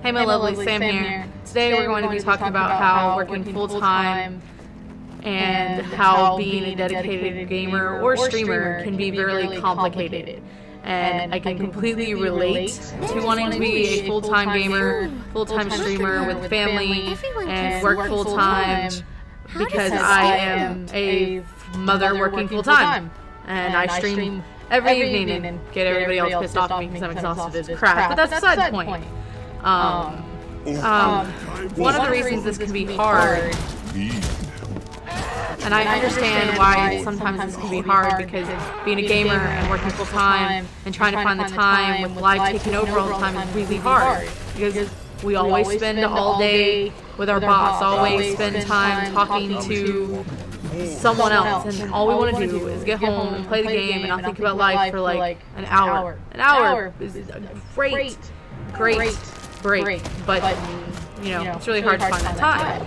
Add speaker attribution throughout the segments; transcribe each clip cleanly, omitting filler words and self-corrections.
Speaker 1: Hey my lovely, Sam here. Today we're going to be talking about how working full-time and how being a dedicated gamer or streamer can be very complicated. And I can completely relate to wanting to be a full-time gamer, full-time streamer with family and work full-time because I am a mother working full-time. And I stream every evening and get everybody else pissed off at me because I'm exhausted as crap. But that's beside the point. One of the reasons this can be hard, and I understand why sometimes this can be hard, because being a gamer and working full time and trying to find the time with life taking over all the time is really hard, because we always spend all day with our boss, always spend time talking to someone else, and all we want to do is get home and play the game and not think about life for like an hour. An hour is a great break, but you know, it's really hard to find that time.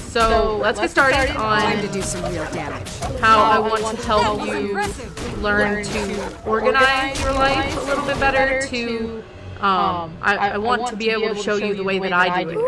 Speaker 1: So let's get started on
Speaker 2: to do some real damage.
Speaker 1: how I want to help you learn to organize your life a little bit better. I want to be able to show you the way that I do it.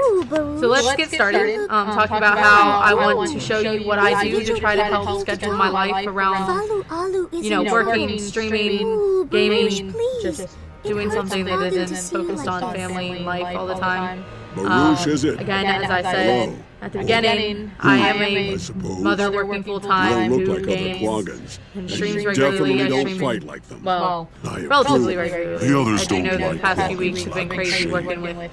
Speaker 1: So let's get started talking about how I want to show you what I do to try to help schedule my life around, you know, working, streaming, gaming, just doing something that isn't focused on family and life all the time. Again, as I said at the beginning, I am a mother working full time who games and streams regularly. I stream, well, relatively regularly. I do know that the past few weeks have been crazy working with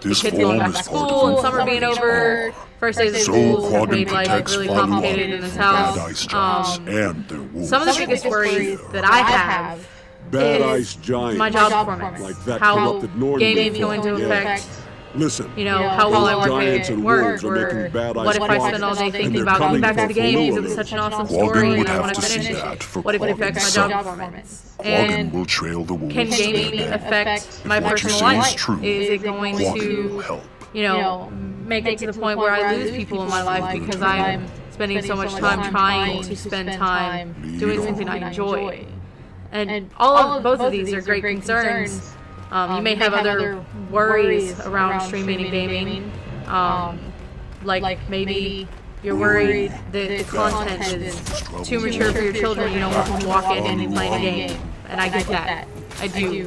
Speaker 1: the kids going back to school and summer being over. First days of school have made life really complicated in this house. Some of the biggest worries that I have is my job performance, how gaming is going to affect, you know, how well I work at work, or what if I spend all day thinking about going back to the game because it was such an awesome story and I want to finish it? What if it affects my job performance? And can gaming affect my personal life? Is it going to, you know, make it to the point where I lose people in my life because I'm spending so much time trying to spend time doing something I enjoy? And both of these are great concerns. You may have other worries around streaming and gaming. Like maybe you're worried that the content is too mature for your children. You don't want them to walk in and play a game. And I get that. I do.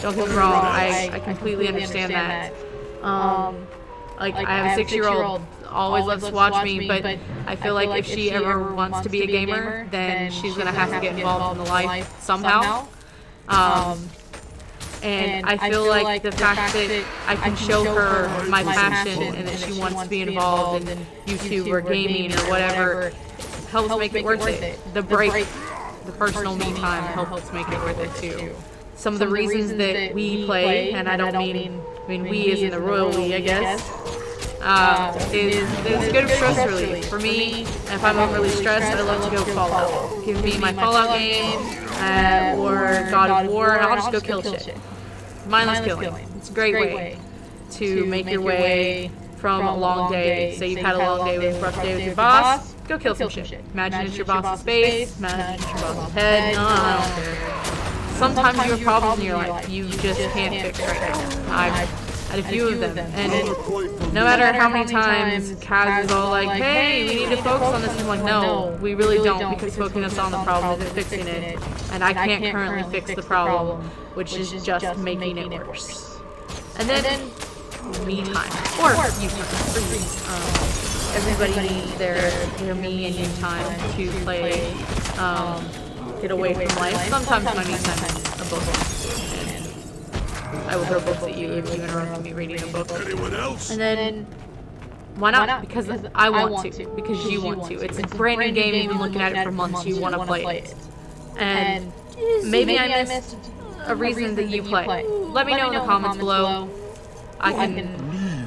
Speaker 1: Don't get me wrong. I completely understand that. Like, I have a 6-year-old, always loves to watch me, but I feel like if she ever wants to be a gamer, then she's going to have to get involved in the life somehow. And I feel like the fact that I can show her my passion and that she wants to be involved in YouTube or gaming or whatever helps make it worth it. The break, the personal me time helps make it worth it too. Some of the reasons that we play, and I don't mean we as in the royal we, I guess, is good stress relief. For me, if I'm overly stressed, I love to go Fallout. Give me my Fallout game or God of War, and I'll just go kill shit. Mindless killing. It's a great way to make your way from a long day. Say you've had a long day with a rough day with your boss, go kill some shit. Imagine it's your boss's face, imagine it's your boss's head. I don't care. Sometimes you have problems in your life you just can't fix right now. I've had a few of them, and no matter how many times Kaz is all like, hey, we need to focus on this, I'm like, no, we really don't, because focusing on the problem isn't fixing it, and I can't currently fix the problem, which is just making it worse. And then me time, or you time. Everybody needs their me and you time to play, get away from life. Sometimes my me time is a book, and I will throw books at you if you interrupt me reading a book. And then, why not? Because I want to, because you want to. It's a brand new game, you've been looking at it for months, you want to play it. And maybe I missed a reason that you play. Let me know in the comments below.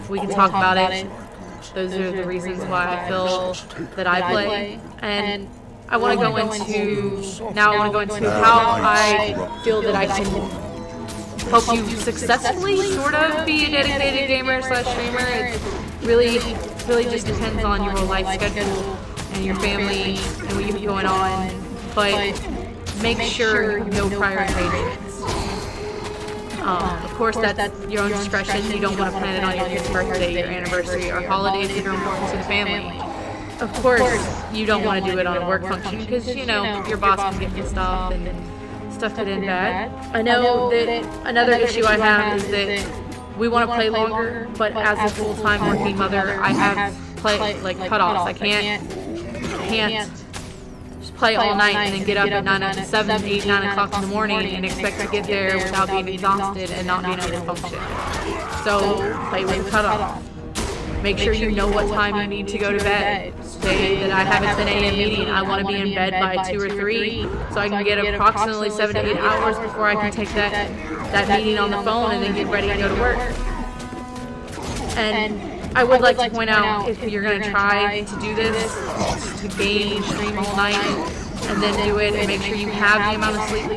Speaker 1: We can talk about it. Those are the reasons why I feel that I play. And I want to go into how I feel that I can help you successfully sort of be a dedicated gamer / streamer. It really just depends on your life schedule and your family and what you have going on. But make sure you know prioritizations. Of course, that's your own discretion. You don't want to plan it on your kid's birthday, your anniversary, or holidays that are important to the family. Of course, you don't want to do it on a work function because, you know, your boss can get pissed off and stuff get in bad. I know that another issue I have is that we want to play longer, but as a full-time working mother, I have cutoffs. I can't just play all night and then get up at 7, 8, 9 o'clock in the morning and expect to get there without being exhausted and not being able to function. So play with a cutoff. Make sure you know what time you need to go to bed. Say that I have a 10 a.m. meeting. I want to be in bed by 2 or 3 so I can get approximately 7 to 8 hours before I can take that meeting on the phone and then get ready to go to work. And I would like to point out, if you're going to try to do this, to game, stream all night, and then do it, and make sure you have the amount of sleep.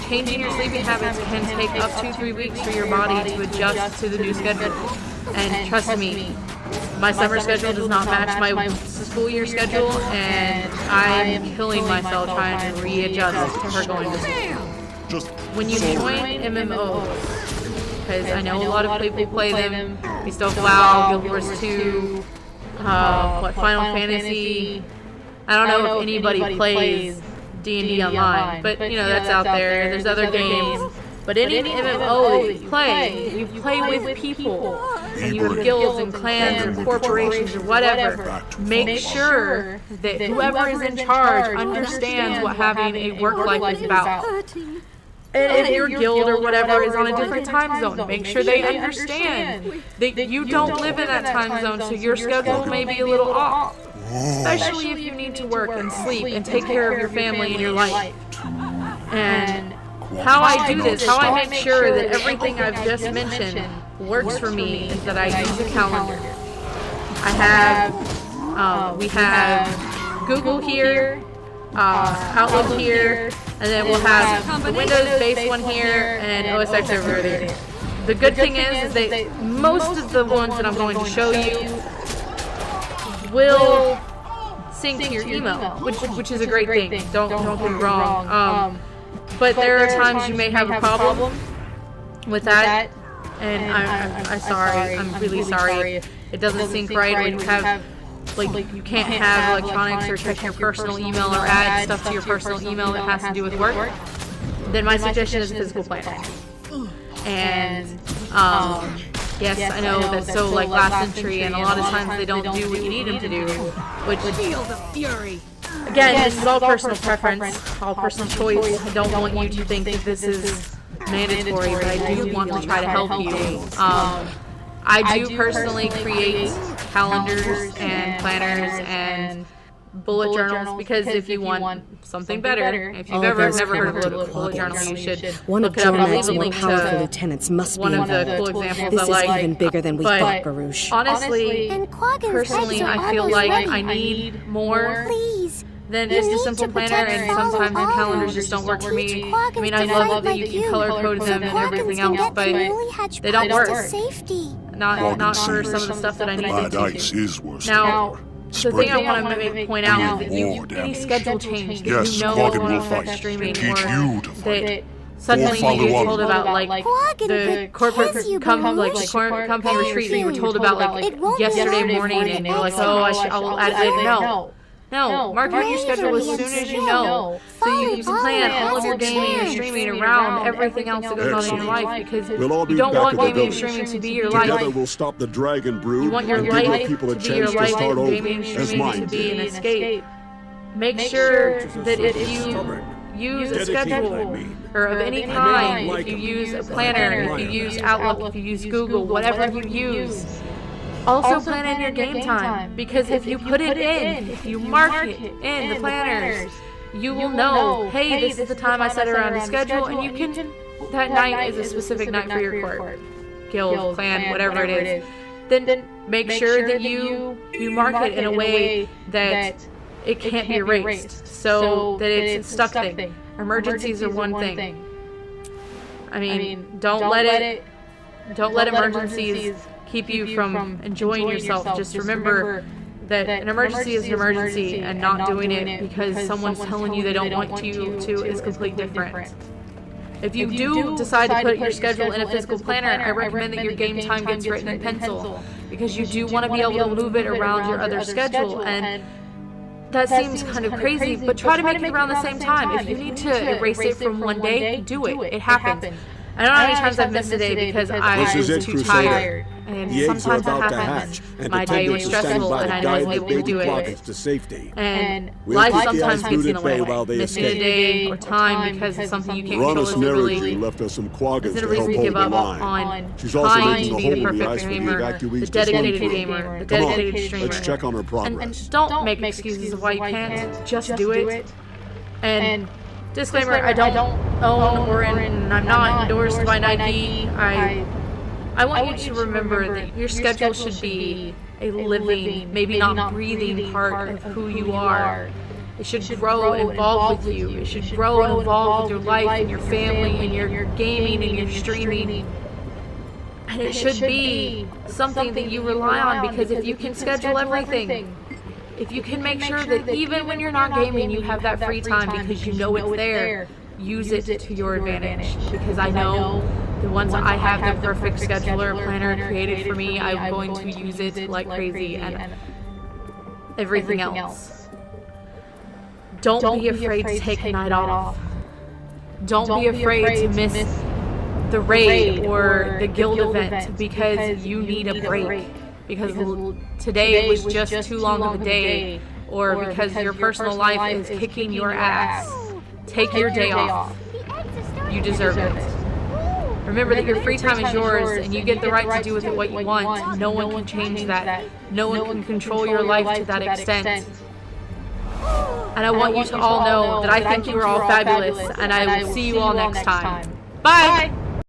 Speaker 1: Changing your sleeping habits can take up to 3 weeks for your body to adjust to the new schedule. And trust me, my summer schedule does not match my school year schedule, and I am killing myself trying to readjust to her going to school. When you join MMOs, because I know a lot of people play them, Beast of WoW, Guild Wars 2, Final Fantasy. I don't know if anybody plays D&D online, but you know, that's out there. There's other games. But any MMO that you play with people, and you have guilds and clans or corporations or whatever. Make sure that whoever is in charge understands what having a work life is about. And if your guild or whatever is on a different time zone, make sure they understand that you don't live in that time zone, so your schedule may be a little off. Especially if you need to work and sleep and take care of your family and your life. And how I do this, how I make sure that everything I've just mentioned works for me, is that I use a calendar. I have, we have Google here, Outlook here, and then we'll have the Windows-based one here and OS X over there. The good thing is that most of the ones that I'm going to show you will sync to your email, which is a great thing. Don't get me wrong. But there are times you may have a problem with that, and I'm really sorry. It doesn't sync right, or you have, you can't have electronics or check your personal email or add stuff to your personal email that has to do with work. Then my suggestion is a physical planner. And yes, I know that's so last century, and a lot of times they don't do what you need them to do, which feel the fury. Again, this is all personal preference, all personal choice. I don't want you to think that this is mandatory, but I do want to try to help you. I do personally create calendars and planners and bullet journals, because if you want something better, if you've never heard of a bullet journal, you should look it up. I'll leave a link to
Speaker 2: lieutenants must
Speaker 1: one of the cool examples
Speaker 2: this
Speaker 1: I like.
Speaker 2: Is even bigger than we thought, Baruch.
Speaker 1: Honestly, personally, I feel like I need more than just a simple planner, and sometimes the calendars just don't work for me. I mean, I love that you can color code them and everything else, but they don't work. Not for some of the stuff that I need them to. Now, the thing I want to point out is that any schedule change that you know will affect streaming, or that suddenly you get told about, the corporate company retreat that you were told about yesterday morning, and you're like, oh, I'll add it later. No, mark out your schedule as soon as you know, so you can plan all of your gaming and streaming around everything else that goes on in your life, because you don't want gaming and streaming to be your life.
Speaker 3: Together we'll stop the dragon brood.
Speaker 1: You want your life to be your life, and gaming and streaming to be an escape. Make sure that if you use a schedule or of any kind, if you use a planner, if you use Outlook, if you use Google, whatever you use, also plan in your game time, because if you put it in, if you mark it in the planners, you will know, hey, this is the time I set around the schedule, and you can, that night is a specific night for your court, guild, clan, whatever it is. Then make sure that you mark it in a way that it can't be erased, so that it's a stuck thing. Emergencies are one thing. I mean, don't let emergencies keep you from enjoying yourself. Just remember that an emergency is an emergency, and not doing it because someone's telling you they don't want you to is completely different. If you do decide to put your schedule in a physical planner, I recommend that your game time gets written in pencil, because you do want to be able to move it around your other schedule. And that seems kind of crazy, but try to make it around the same time. If you need to erase it from one day, do it. It happens. I don't know how many times I've missed a day because I was too tired. And sometimes that happens. My day was stressful and I wasn't able to do it. And life sometimes gets in the way. Missing a day or time because it's something you can't control isn't really a reason to give up on trying to be the perfect gamer, the dedicated gamer, the dedicated streamer.
Speaker 3: Let's check on her progress.
Speaker 1: And don't make excuses of why you can't. Just do it. And disclaimer, I don't own or I'm not endorsed by Nike. I want you to remember that your schedule should be a living, maybe not breathing part of who you are. It should grow and evolve with you. It should grow and evolve with your life and your family and your gaming and your streaming. And it should be something that you rely on, because if you can schedule everything, if you can make sure that even when you're not gaming, you have that free time because you know it's there, use it to your advantage. Because I know the ones I have the perfect scheduler planner created for me, I'm going to use it like crazy, and everything else. Don't be afraid to take a night off. Don't be afraid to miss the raid or the guild event because you need a break. Because today was just too long of a day, or because your personal life is kicking your ass. Take your day off. You deserve it. Remember that your free time is yours, and you get the right to do with it what you want. No one can change that. No one can control your life to that extent. And I want you to all know that I think you are all fabulous, and I will see you all next time. Bye!